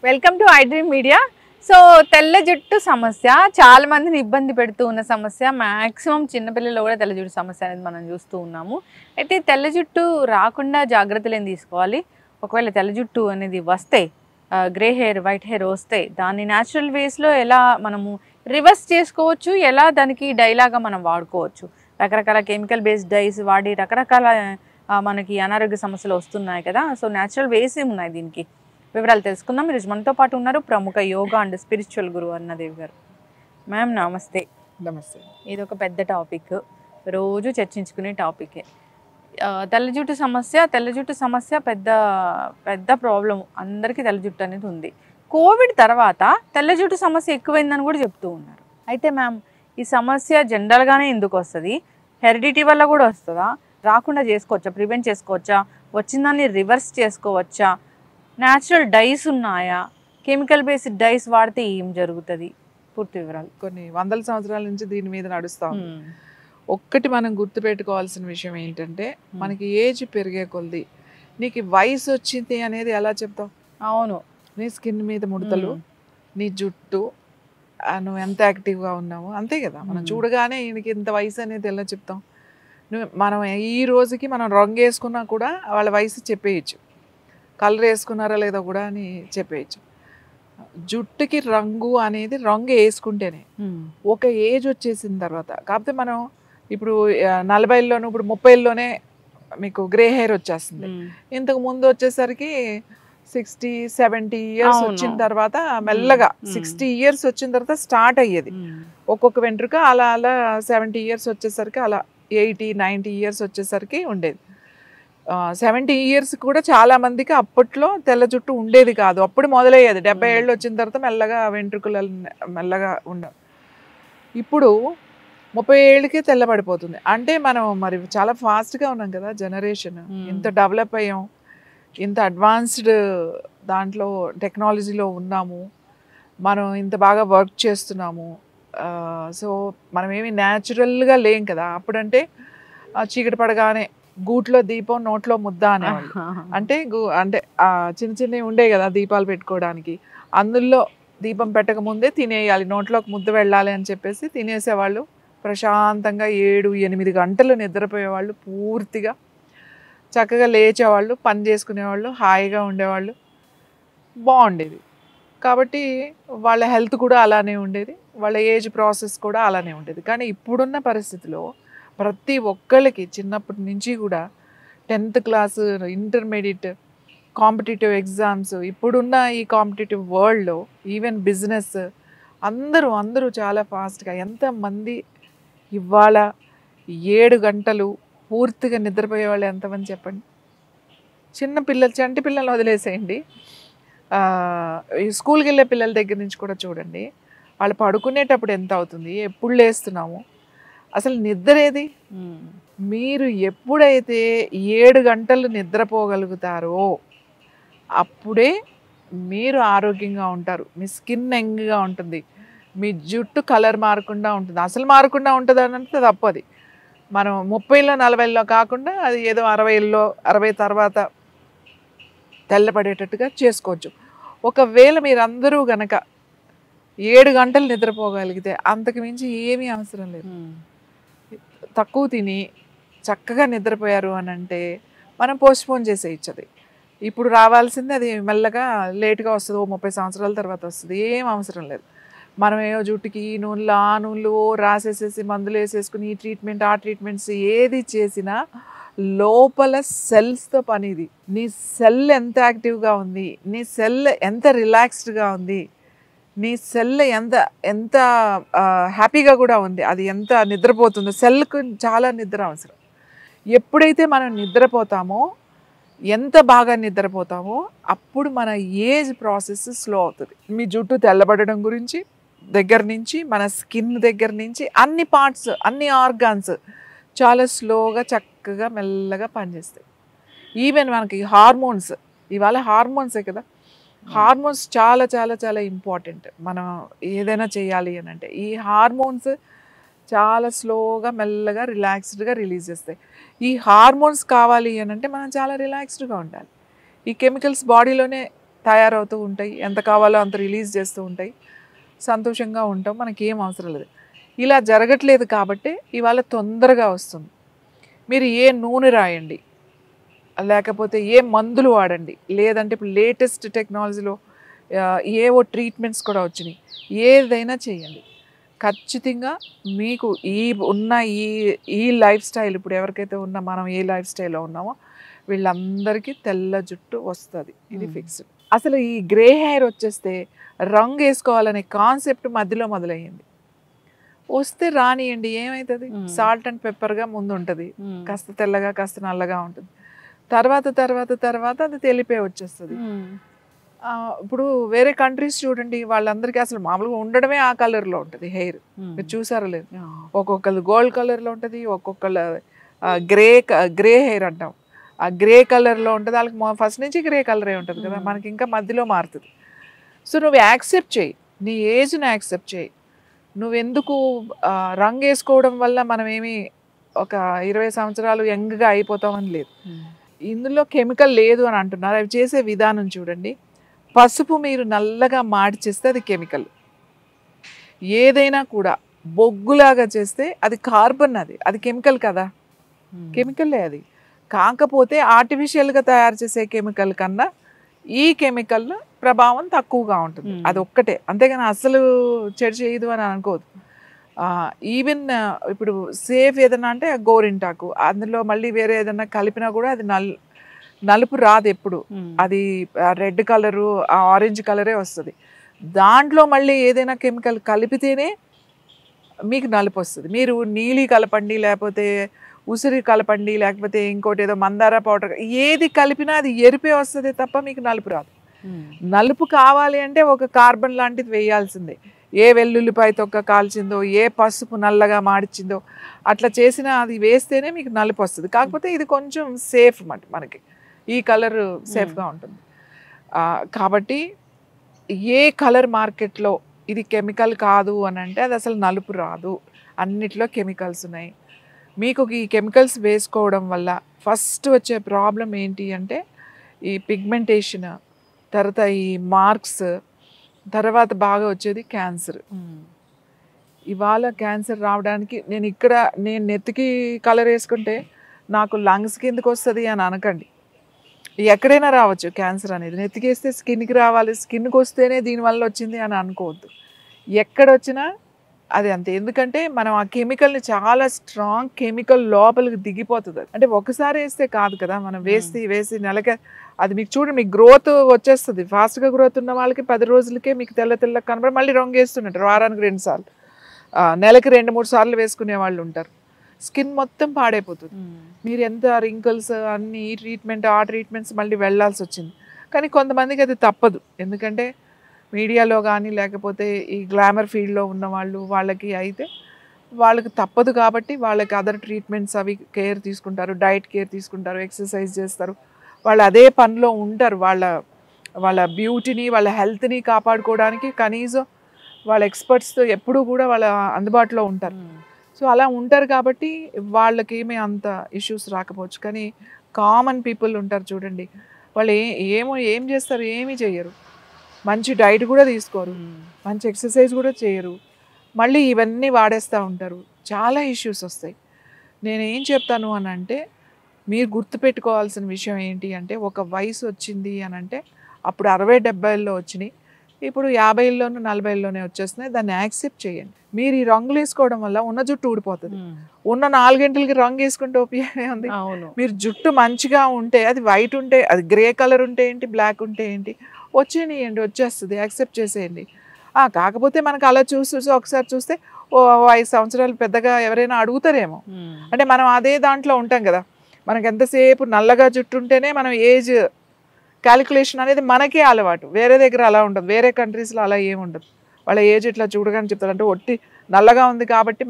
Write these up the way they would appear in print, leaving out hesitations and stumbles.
Welcome to iDream media. So తెల్ల జుట్టు సమస్య చాలా మందిని ఇబ్బంది పెడుతూ ఉన్న సమస్య. మ్యాక్సిమం చిన్నపిల్లల్లో కూడా తెల్ల జుట్టు సమస్య అనేది మనం చూస్తూ ఉన్నాము. అయితే తెల్ల జుట్టు రాకుండా జాగ్రత్తలు ఏం తీసుకోవాలి? ఒకవేళ తెల్ల జుట్టు అనేది వస్తే, గ్రే హెయిర్, వైట్ హెయిర్ వస్తే దాన్ని న్యాచురల్ వేస్లో ఎలా మనము రివర్స్ చేసుకోవచ్చు, ఎలా దానికి డైలాగా మనం వాడుకోవచ్చు? రకరకాల కెమికల్ బేస్డ్ డైస్ వాడి రకరకాల మనకి అనారోగ్య సమస్యలు వస్తున్నాయి కదా. సో న్యాచురల్ వేస్ ఏమున్నాయి దీనికి? వివరాలు తెలుసుకుందాం. ఈరోజు మనతో పాటు ఉన్నారు ప్రముఖ యోగా అండ్ స్పిరిచువల్ గురువు అరుణాదేవి గారు. మ్యామ్ నమస్తే. నమస్తే. ఇది ఒక పెద్ద టాపిక్, రోజు చర్చించుకునే టాపికే. తెల్ల జుట్టు సమస్య పెద్ద పెద్ద ప్రాబ్లం. అందరికీ తెల్ల జుట్టు అనేది ఉంది. కోవిడ్ తర్వాత తెల్ల జుట్టు సమస్య ఎక్కువైందని కూడా చెప్తూ ఉన్నారు. అయితే మ్యామ్, ఈ సమస్య జనరల్గానే ఎందుకు వస్తుంది? హెరిడిటీ వల్ల కూడా వస్తుందా? రాకుండా చేసుకోవచ్చా? ప్రివెంట్ చేసుకోవచ్చా? వచ్చిందాన్ని రివర్స్ చేసుకోవచ్చా? న్యాచురల్ డైస్ ఉన్నాయా? కెమికల్ బేస్డ్ డైస్ వాడితే ఏం జరుగుతుంది? పూర్తి వివరాలు. కొన్ని వందల సంవత్సరాల నుంచి దీని మీద నడుస్తాం. ఒక్కటి మనం గుర్తుపెట్టుకోవాల్సిన విషయం ఏంటంటే, మనకి ఏజ్ పెరిగే కొద్ది నీకు వయసు వచ్చింది అనేది ఎలా చెప్తావు? అవును, నీ స్కిన్ మీద ముడతలు, నీ జుట్టు, నువ్వు ఎంత యాక్టివ్గా ఉన్నావు, అంతే కదా. మనం చూడగానే ఈయనకి ఇంత వయసు అనేది ఎలా చెప్తాం? మనం ఈ రోజుకి మనం రంగు వేసుకున్నా కూడా వాళ్ళ వయసు చెప్పేయచ్చు. కలర్ వేసుకున్నారా లేదా కూడా అని చెప్పేయచ్చు. జుట్టుకి రంగు అనేది రంగు వేసుకుంటేనే. ఒక ఏజ్ వచ్చేసిన తర్వాత, కాకపోతే మనం ఇప్పుడు 40లోనూ ఇప్పుడు 30లోనే మీకు గ్రే హెయిర్ వచ్చేస్తుంది. ఇంతకు ముందు వచ్చేసరికి 60-70 ఇయర్స్ వచ్చిన తర్వాత మెల్లగా 60 ఇయర్స్ వచ్చిన తర్వాత స్టార్ట్ అయ్యేది ఒక్కొక్క వెంట్రుక. అలా అలా 70 ఇయర్స్ వచ్చేసరికి, అలా 80-90 ఇయర్స్ వచ్చేసరికి ఉండేది. 70 ఇయర్స్ కూడా చాలా మందికి అప్పట్లో తెల్ల జుట్టు ఉండేది కాదు. అప్పుడు మొదలయ్యేది. 70 ఏళ్ళు వచ్చిన తర్వాత మెల్లగా వెంట్రుకలు మెల్లగా ఉండవు. ఇప్పుడు 30 ఏళ్ళకే తెల్లబడిపోతుంది. అంటే మనం మరి చాలా ఫాస్ట్గా ఉన్నాం కదా, జనరేషన్ ఇంత డెవలప్ అయ్యాం, ఇంత అడ్వాన్స్డ్ దాంట్లో టెక్నాలజీలో ఉన్నాము, మనం ఇంత బాగా వర్క్ చేస్తున్నాము. సో మనం ఏమి న్యాచురల్గా లేం కదా. అప్పుడంటే చీకటి పడగానే గూట్లో దీపం నోట్లో ముద్ద అనేవాళ్ళు. అంటే అంటే చిన్న చిన్నవి ఉండే కదా దీపాలు పెట్టుకోవడానికి, అందులో దీపం పెట్టక ముందే తినేయాలి, నోట్లోకి ముద్ద వెళ్ళాలి అని చెప్పేసి తినేసేవాళ్ళు. ప్రశాంతంగా 7-8 గంటలు నిద్రపోయేవాళ్ళు, పూర్తిగా చక్కగా లేచేవాళ్ళు, పని చేసుకునేవాళ్ళు, హాయిగా ఉండేవాళ్ళు, బాగుండేది. కాబట్టి వాళ్ళ హెల్త్ కూడా అలానే ఉండేది, వాళ్ళ ఏజ్ ప్రాసెస్ కూడా అలానే ఉండేది. కానీ ఇప్పుడున్న పరిస్థితిలో ప్రతి ఒక్కళ్ళకి చిన్నప్పటి నుంచి కూడా 10th class, intermediate, competitive exams, ఇప్పుడున్న ఈ కాంపిటేటివ్ వరల్డ్లో ఈవెన్ బిజినెస్, అందరూ చాలా ఫాస్ట్గా. ఎంతమంది ఇవాళ 7 గంటలు పూర్తిగా నిద్రపోయే వాళ్ళు ఎంతమంది చెప్పండి? చంటి పిల్లలు వదిలేసేయండి, స్కూల్కి వెళ్ళే పిల్లల దగ్గర నుంచి కూడా చూడండి, వాళ్ళు పడుకునేటప్పుడు ఎంత అవుతుంది, ఎప్పుడు లేస్తున్నాము, అసలు నిద్ర ఏది? మీరు ఎప్పుడైతే 7 గంటలు నిద్రపోగలుగుతారో అప్పుడే మీరు ఆరోగ్యంగా ఉంటారు. మీ స్కిన్ యంగ్గా ఉంటుంది, మీ జుట్టు కలర్ మారకుండా ఉంటుంది. అసలు మారకుండా ఉంటుంది అని అంటే తప్పది. మనం 30లో 40లో కాకుండా అది ఏదో 60లో 60 తర్వాత తెల్లపడేటట్టుగా చేసుకోవచ్చు. ఒకవేళ మీరందరూ గనక 7 గంటలు నిద్రపోగలిగితే అంతకు మించి ఏమీ అవసరం లేదు. తక్కువ తిని చక్కగా నిద్రపోయారు అని అంటే మనం పోస్ట్పోన్ చేసేయచ్చు. అది ఇప్పుడు రావాల్సింది అది మెల్లగా లేట్గా వస్తుంది, 30 సంవత్సరాల తర్వాత వస్తుంది. ఏం అవసరం లేదు. మనం ఏవో జుట్టుకి ఈ నూనెలు ఆ నూనెలు రాసేసేసి మందులు వేసేసుకుని ఈ ట్రీట్మెంట్ ఆ ట్రీట్మెంట్స్ ఏది చేసినా లోపల సెల్స్తో పని. ఇది నీ సెల్ ఎంత యాక్టివ్గా ఉంది, నీ సెల్ ఎంత రిలాక్స్డ్గా ఉంది, నీ సెల్ ఎంత హ్యాపీగా కూడా ఉంది, అది ఎంత నిద్రపోతుందో. సెల్కు చాలా నిద్ర అవసరం. ఎప్పుడైతే మనం నిద్రపోతామో, ఎంత బాగా నిద్రపోతామో అప్పుడు మన ఏజ్ ప్రాసెస్ స్లో అవుతుంది. మీ జుట్టు తెల్లబడడం గురించి దగ్గర నుంచి, మన స్కిన్ దగ్గర నుంచి అన్ని పార్ట్స్, అన్ని ఆర్గాన్స్ చాలా స్లోగా చక్కగా మెల్లగా పనిచేస్తాయి. ఈవెన్ మనకి హార్మోన్స్, ఇవాళ హార్మోన్సే కదా, హార్మోన్స్ చాలా చాలా చాలా ఇంపార్టెంట్ మనం ఏదైనా చేయాలి అని అంటే. ఈ హార్మోన్స్ చాలా స్లోగా మెల్లగా రిలాక్స్డ్గా రిలీజ్ చేస్తాయి. ఈ హార్మోన్స్ కావాలి అని అంటే మనం చాలా రిలాక్స్డ్గా ఉండాలి. ఈ కెమికల్స్ బాడీలోనే తయారవుతూ ఉంటాయి, ఎంత కావాలో అంత రిలీజ్ చేస్తూ ఉంటాయి, సంతోషంగా ఉంటాం, మనకేం అవసరం లేదు. ఇలా జరగట్లేదు కాబట్టి ఇవాళ తొందరగా వస్తుంది. మీరు ఏ నూనె రాయండి, లేకపోతే ఏ మందులు వాడండి, లేదంటే ఇప్పుడు లేటెస్ట్ టెక్నాలజీలో ఏవో ట్రీట్మెంట్స్ కూడా వచ్చినాయి, ఏదైనా చేయండి, ఖచ్చితంగా మీకు ఉన్న ఈ లైఫ్ స్టైల్, ఇప్పుడు ఎవరికైతే ఉన్నా మనం ఏ లైఫ్ స్టైల్లో ఉన్నామో వీళ్ళందరికీ తెల్ల జుట్టు వస్తుంది, ఇది ఫిక్స్డ్. అసలు ఈ గ్రే హెయిర్ వచ్చేస్తే రంగు వేసుకోవాలనే కాన్సెప్ట్ మధ్యలో మొదలయ్యింది. వస్తే రానియండి, ఏమవుతుంది, సాల్ట్ అండ్ పెప్పర్గా ముందు ఉంటుంది, కాస్త తెల్లగా కాస్త నల్లగా ఉంటుంది, తర్వాత తర్వాత తర్వాత అది తెలిపే వచ్చేస్తుంది. ఇప్పుడు వేరే కంట్రీస్ చూడండి, వాళ్ళందరికీ అసలు మామూలుగా ఉండడమే ఆ కలర్లో ఉంటుంది హెయిర్. మీరు చూసారో లేదు, ఒక్కొక్కరు గోల్డ్ కలర్లో ఉంటుంది, ఒక్కొక్కరు గ్రే హెయిర్ అంటాం, ఆ గ్రే కలర్లో ఉంటుంది. వాళ్ళకి ఫస్ట్ నుంచి గ్రే కలరే ఉంటుంది కదా, మనకి ఇంకా మధ్యలో మారుతుంది. సో నువ్వు యాక్సెప్ట్ చేయి, నీ ఏజ్ని యాక్సెప్ట్ చేయి. నువ్వెందుకు రంగు వేసుకోవడం వల్ల మనం ఏమి ఒక 20 సంవత్సరాలు యంగ్గా అయిపోతామని లేదు. ఇందులో కెమికల్ లేదు అని అంటున్నారు, అవి చేసే విధానం చూడండి. పసుపు మీరు నల్లగా మార్చేస్తే అది కెమికల్. ఏదైనా కూడా బొగ్గులాగా చేస్తే అది కార్బన్, అది కెమికల్ కదా, కెమికల్లే అది. కాకపోతే ఆర్టిఫిషియల్గా తయారు చేసే కెమికల్ కన్నా ఈ కెమికల్ ప్రభావం తక్కువగా ఉంటుంది, అది ఒక్కటే. అంతేగాని అసలు చెడు చేయదు అని అనుకోదు. ఈవెన్ ఇప్పుడు సేఫ్ ఏదన్నా అంటే గోరింటాకు, అందులో మళ్ళీ వేరే ఏదన్నా కలిపినా కూడా అది నలుపు రాదు ఎప్పుడు, అది రెడ్ కలరు ఆరెంజ్ కలరే వస్తుంది. దాంట్లో మళ్ళీ ఏదైనా కెమికల్ కలిపితేనే మీకు నలుపు వస్తుంది. మీరు నీలి కలపండి, లేకపోతే ఉసిరి కలపండి, లేకపోతే ఇంకోటి ఏదో మందార పౌడర్, ఏది కలిపినా అది ఎరిపే వస్తుంది తప్ప మీకు నలుపు రాదు. నలుపు కావాలి అంటే ఒక కార్బన్ లాంటిది వేయాల్సిందే. ఏ వెల్లుల్లిపాయ తొక్క కాల్చిందో, ఏ పసుపు నల్లగా మాడిచిందో అట్లా చేసినా అది వేస్తేనే మీకు నలుపు వస్తుంది. కాకపోతే ఇది కొంచెం సేఫ్ మనకి, ఈ కలర్ సేఫ్గా ఉంటుంది. కాబట్టి ఏ కలర్ మార్కెట్లో ఇది కెమికల్ కాదు అని అంటే అది అసలు నలుపు రాదు, అన్నిట్లో కెమికల్స్ ఉన్నాయి. మీకు ఈ కెమికల్స్ వేసుకోవడం వల్ల ఫస్ట్ వచ్చే ప్రాబ్లం ఏంటి అంటే ఈ పిగ్మెంటేషన్, తర్వాత ఈ మార్క్స్, తర్వాత బాగా వచ్చేది క్యాన్సర్. ఇవాళ క్యాన్సర్ రావడానికి నేను నెత్తికి కలర్ వేసుకుంటే నాకు లంగ్స్ కిందకి వస్తుంది అని అనకండి. ఎక్కడైనా రావచ్చు క్యాన్సర్ అనేది. నెత్తికేస్తే స్కిన్కి రావాలి, స్కిన్కి వస్తేనే దీనివల్ల వచ్చింది అని అనుకోవద్దు. ఎక్కడొచ్చినా అది అంతే. ఎందుకంటే మనం ఆ కెమికల్ని, చాలా స్ట్రాంగ్ కెమికల్ లోపలికి దిగిపోతుంది. అంటే ఒకసారి వేస్తే కాదు కదా, మనం వేసి నెలకే అది మీకు చూడండి, మీకు గ్రోత్ వచ్చేస్తుంది. ఫాస్ట్గా గ్రోత్ ఉన్న వాళ్ళకి 10 రోజులకే మీకు తెల్ల కనబడి మళ్ళీ రంగు వేస్తుంటారు. వారానికి 2 సార్లు, నెలకి 2-3 సార్లు వేసుకునే వాళ్ళు ఉంటారు. స్కిన్ మొత్తం పాడైపోతుంది. మీరు ఎంత రింకిల్స్ అన్ని ఈ ట్రీట్మెంట్ ఆ ట్రీట్మెంట్స్ మళ్ళీ వెళ్ళాల్సి వచ్చింది. కానీ కొంతమందికి అది తప్పదు. ఎందుకంటే మీడియాలో కానీ లేకపోతే ఈ గ్లామర్ ఫీల్డ్లో ఉన్న వాళ్ళకి అయితే వాళ్ళకి తప్పదు. కాబట్టి వాళ్ళకి అదర్ ట్రీట్మెంట్స్ అవి కేర్ తీసుకుంటారు, డైట్ కేర్ తీసుకుంటారు, ఎక్సర్సైజ్ చేస్తారు, వాళ్ళు అదే పనిలో ఉంటారు. వాళ్ళ బ్యూటీని, వాళ్ళ హెల్త్ని కాపాడుకోవడానికి కనీసం వాళ్ళ ఎక్స్పర్ట్స్తో ఎప్పుడూ కూడా వాళ్ళ అందుబాటులో ఉంటారు. సో అలా ఉంటారు కాబట్టి వాళ్ళకి ఏమీ అంత ఇష్యూస్ రాకపోవచ్చు. కానీ కామన్ పీపుల్ ఉంటారు చూడండి, వాళ్ళు ఏం చేస్తారు, ఏమీ చేయరు, మంచి డైట్ కూడా తీసుకోరు, మంచి ఎక్సర్సైజ్ కూడా చేయరు, మళ్ళీ ఇవన్నీ వాడేస్తూ ఉంటారు, చాలా ఇష్యూస్ వస్తాయి. నేను ఏం చెప్తాను అని అంటే, మీరు గుర్తుపెట్టుకోవాల్సిన విషయం ఏంటి అంటే, ఒక వయసు వచ్చింది అని అంటే అప్పుడు 60-70లో వచ్చినాయి, ఇప్పుడు 50లోను 40లోనే వచ్చేస్తున్నాయి. దాన్ని యాక్సెప్ట్ చేయండి. మీరు ఈ రంగులు వేసుకోవడం వల్ల ఉన్న జుట్టు ఊడిపోతుంది. ఉన్న 4 గంటలకి రంగు వేసుకుంటే ఉపయోగమే ఉంది. మీరు జుట్టు మంచిగా ఉంటే, అది వైట్ ఉంటే, అది గ్రే కలర్ ఉంటే ఏంటి, బ్లాక్ ఉంటే ఏంటి, వచ్చేయండి, వచ్చేస్తుంది, యాక్సెప్ట్ చేసేయండి. కాకపోతే మనకు అలా చూసి ఒకసారి చూస్తే 5 సంవత్సరాలు పెద్దగా ఎవరైనా అడుగుతారేమో. అంటే మనం అదే దాంట్లో ఉంటాం కదా, మనకు ఎంతసేపు నల్లగా జుట్టు ఉంటేనే మనం ఏజ్ క్యాలిక్యులేషన్ అనేది మనకే అలవాటు. వేరే దగ్గర అలా ఉండదు, వేరే కంట్రీస్లో అలా ఏముండదు. వాళ్ళ ఏజ్ ఇట్లా చూడగానే చెప్తారు. అంటే ఒట్టి నల్లగా ఉంది కాబట్టి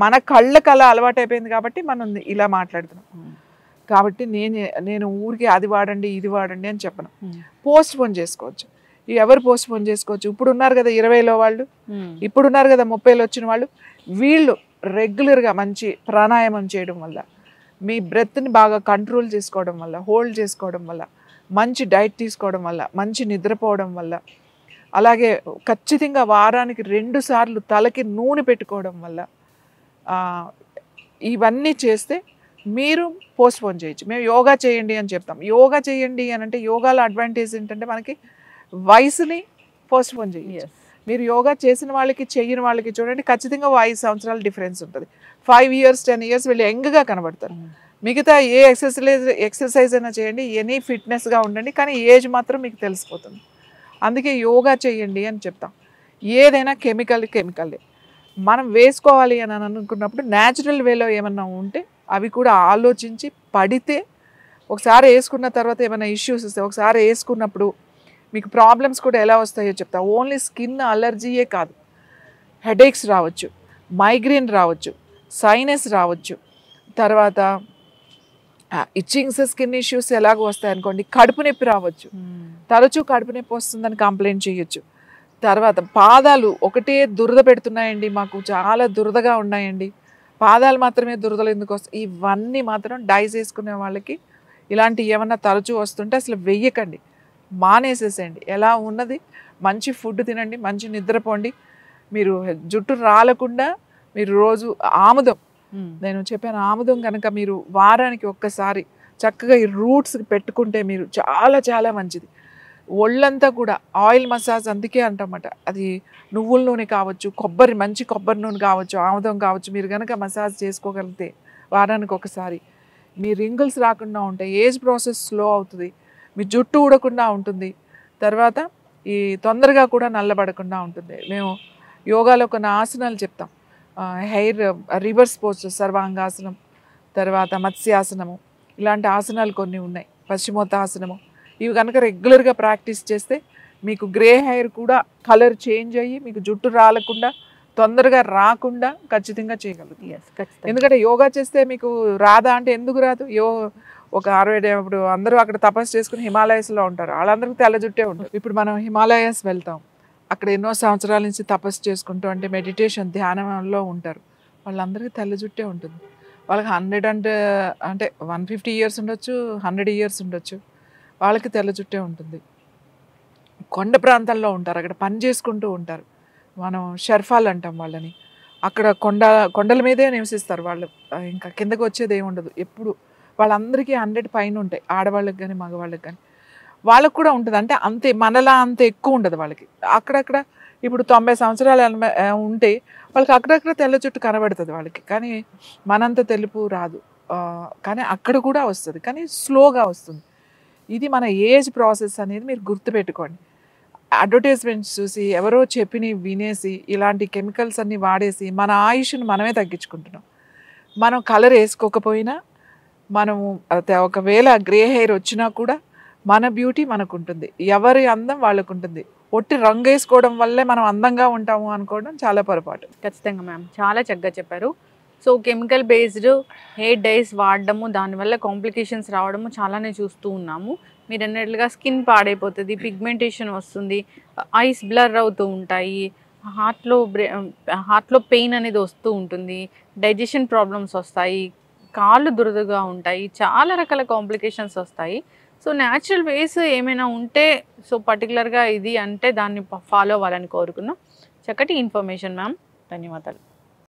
మన కళ్ళకి అలా అలవాటు అయిపోయింది కాబట్టి మనం ఇలా మాట్లాడుతున్నాం. కాబట్టి నేను ఊరికి అది వాడండి ఇది వాడండి అని చెప్పను. పోస్ట్ పోన్ చేసుకోవచ్చు. ఎవరు పోస్ట్ పోన్ చేసుకోవచ్చు? ఇప్పుడు ఉన్నారు కదా 20లో వాళ్ళు, ఇప్పుడు ఉన్నారు కదా 30లో వచ్చిన వాళ్ళు, వీళ్ళు రెగ్యులర్గా మంచి ప్రాణాయామం చేయడం వల్ల, మీ బ్రెత్ని బాగా కంట్రోల్ చేసుకోవడం వల్ల, హోల్డ్ చేసుకోవడం వల్ల, మంచి డైట్ తీసుకోవడం వల్ల, మంచి నిద్రపోవడం వల్ల, అలాగే ఖచ్చితంగా వారానికి 2 సార్లు తలకి నూనె పెట్టుకోవడం వల్ల, ఇవన్నీ చేస్తే మీరు పోస్ట్పోన్ చేయొచ్చు. మేము యోగా చేయండి అని చెప్తాం. యోగా చేయండి అని అంటే యోగాలో అడ్వాంటేజ్ ఏంటంటే మనకి వయసుని పోస్ట్పోన్ చేయొచ్చు. మీరు యోగా చేసిన వాళ్ళకి చెయ్యని వాళ్ళకి చూడండి ఖచ్చితంగా 5 సంవత్సరాల డిఫరెన్స్ ఉంటుంది. 5 years 10 years వీళ్ళు యంగ్గా కనబడతారు. మిగతా ఏ ఎక్సర్సైజ్ అయినా చేయండి, ఎనీ ఫిట్నెస్గా ఉండండి, కానీ ఏజ్ మాత్రం మీకు తెలిసిపోతుంది. అందుకే యోగా చేయండి అని చెప్తాం. ఏదైనా కెమికల్లే మనం వేసుకోవాలి అని అనుకున్నప్పుడు న్యాచురల్ వేలో ఏమన్నా ఉంటే అవి కూడా ఆలోచించి పడితే, ఒకసారి వేసుకున్న తర్వాత ఏమైనా ఇష్యూస్ వస్తాయి. ఒకసారి వేసుకున్నప్పుడు మీకు ప్రాబ్లమ్స్ కూడా ఎలా వస్తాయో చెప్తా. ఓన్లీ స్కిన్ అలర్జీయే కాదు, హెడేక్స్ రావచ్చు, మైగ్రేన్ రావచ్చు, సైనస్ రావచ్చు, తర్వాత ఇచ్చింగ్స్, స్కిన్ ఇష్యూస్ ఎలాగో వస్తాయి అనుకోండి, కడుపు నొప్పి రావచ్చు, తరచూ కడుపు నొప్పి వస్తుందని కంప్లైంట్ చేయొచ్చు. తర్వాత పాదాలు ఒకటే దురద పెడుతున్నాయండి, మాకు చాలా దురదగా ఉన్నాయండి, పాదాలు మాత్రమే దురదలు ఎందుకు వస్తాయి, ఇవన్నీ మాత్రం డైస్ వేసుకునే వాళ్ళకి ఇలాంటివి ఏమన్నా తరచూ వస్తుంటే అసలు వెయ్యకండి, మానేసేసేయండి. ఎలా ఉన్నది మంచి ఫుడ్ తినండి, మంచి నిద్రపోండి. మీరు జుట్టు రాలకుండా మీరు రోజు ఆముదం, నేను చెప్పాను ఆముదం కనుక మీరు వారానికి ఒక్కసారి చక్కగా ఈ రూట్స్ పెట్టుకుంటే మీరు చాలా చాలా మంచిది. ఒళ్ళంతా కూడా ఆయిల్ మసాజ్ అందుకే అంటామట. అది నువ్వుల నూనె కావచ్చు, మంచి కొబ్బరి నూనె కావచ్చు, ఆముదం కావచ్చు, మీరు కనుక మసాజ్ చేసుకోగలిగితే వారానికి ఒకసారి మీ రింగిల్స్ రాకుండా ఉంటాయి, ఏజ్ ప్రాసెస్ స్లో అవుతుంది, మీ జుట్టు ఊడకుండా ఉంటుంది, తర్వాత ఈ తొందరగా కూడా నల్లబడకుండా ఉంటుంది. మేము యోగాలో కొన్ని ఆసనాలు చెప్తాం, హెయిర్ రివర్స్ పోస్ట్, సర్వాంగాసనం, తర్వాత మత్స్యాసనము, ఇలాంటి ఆసనాలు కొన్ని ఉన్నాయి, పశ్చిమోత్తాసనము. ఇవి కనుక రెగ్యులర్గా ప్రాక్టీస్ చేస్తే మీకు గ్రే హెయిర్ కూడా కలర్ చేంజ్ అయ్యి మీకు జుట్టు రాలకుండా, తొందరగా రాకుండా ఖచ్చితంగా చేయగలుగుతుంది. ఎందుకంటే యోగా చేస్తే మీకు రాదా అంటే ఎందుకు రాదు? ఒక 60 ఇప్పుడు అందరూ అక్కడ తపస్సు చేసుకుని హిమాలయస్లో ఉంటారు, వాళ్ళందరికీ తెల్ల జుట్టే ఉంటుంది. ఇప్పుడు మనం హిమాలయస్ వెళ్తాం, అక్కడ ఎన్నో సంవత్సరాల నుంచి తపస్సు చేసుకుంటూ అంటే మెడిటేషన్ ధ్యానంలో ఉంటారు, వాళ్ళందరికీ తెల్ల జుట్టే ఉంటుంది. వాళ్ళకి 100 అంటే 150 years ఉండొచ్చు, 100 years ఉండొచ్చు, వాళ్ళకి తెల్ల జుట్టే ఉంటుంది. కొండ ప్రాంతాల్లో ఉంటారు, అక్కడ పని చేసుకుంటూ ఉంటారు, మనం షెర్ఫాలు అంటాం వాళ్ళని. అక్కడ కొండల మీదే నివసిస్తారు వాళ్ళు, ఇంకా కిందకు వచ్చేది ఏమి ఉండదు ఎప్పుడు. వాళ్ళందరికీ 100 పైన ఉంటాయి, ఆడవాళ్ళకి కానీ మగవాళ్ళకి కానీ. వాళ్ళకు కూడా ఉంటుంది, అంటే అంతే మనలా అంత ఎక్కువ ఉండదు వాళ్ళకి. అక్కడక్కడ ఇప్పుడు 90 సంవత్సరాలు ఉంటే వాళ్ళకి అక్కడక్కడ తెల్ల జుట్టు కనబడుతుంది వాళ్ళకి, కానీ మనంత తెలుపు రాదు. కానీ అక్కడ కూడా వస్తుంది, కానీ స్లోగా వస్తుంది. ఇది మన ఏజ్ ప్రాసెస్ అనేది మీరు గుర్తుపెట్టుకోండి. అడ్వర్టైజ్మెంట్స్ చూసి ఎవరో చెప్పిని వినేసి ఇలాంటి కెమికల్స్ అన్నీ వాడేసి మన ఆయుష్ను మనమే తగ్గించుకుంటున్నాం. మనం కలర్ వేసుకోకపోయినా, మనము ఒకవేళ గ్రే హెయిర్ వచ్చినా కూడా మన బ్యూటీ మనకు ఉంటుంది, ఎవరి అందం వాళ్ళకు ఉంటుంది. ఒట్టి రంగు వేసుకోవడం వల్లే మనం అందంగా ఉంటాము అనుకోవడం చాలా పొరపాటు. ఖచ్చితంగా మ్యామ్, చాలా చక్కగా చెప్పారు. So chemical based hair dyes వాడడము, దానివల్ల కాంప్లికేషన్స్ రావడము చాలానే చూస్తూ ఉన్నాము. మీరు అన్నట్లుగా స్కిన్ పాడైపోతుంది, పిగ్మెంటేషన్ వస్తుంది, ఐస్ బ్లర్ అవుతూ ఉంటాయి, హార్ట్లో పెయిన్ అనేది వస్తూ ఉంటుంది, డైజెషన్ ప్రాబ్లమ్స్ వస్తాయి, కాళ్ళు దురదగా ఉంటాయి, చాలా రకాల కాంప్లికేషన్స్ వస్తాయి. సో న్యాచురల్ వేస్ ఏమైనా ఉంటే, సో పర్టికులర్గా ఇది అంటే దాన్ని ఫాలో అవ్వాలని కోరుకున్నాం. చక్కటి ఇన్ఫర్మేషన్ మ్యామ్, ధన్యవాదాలు.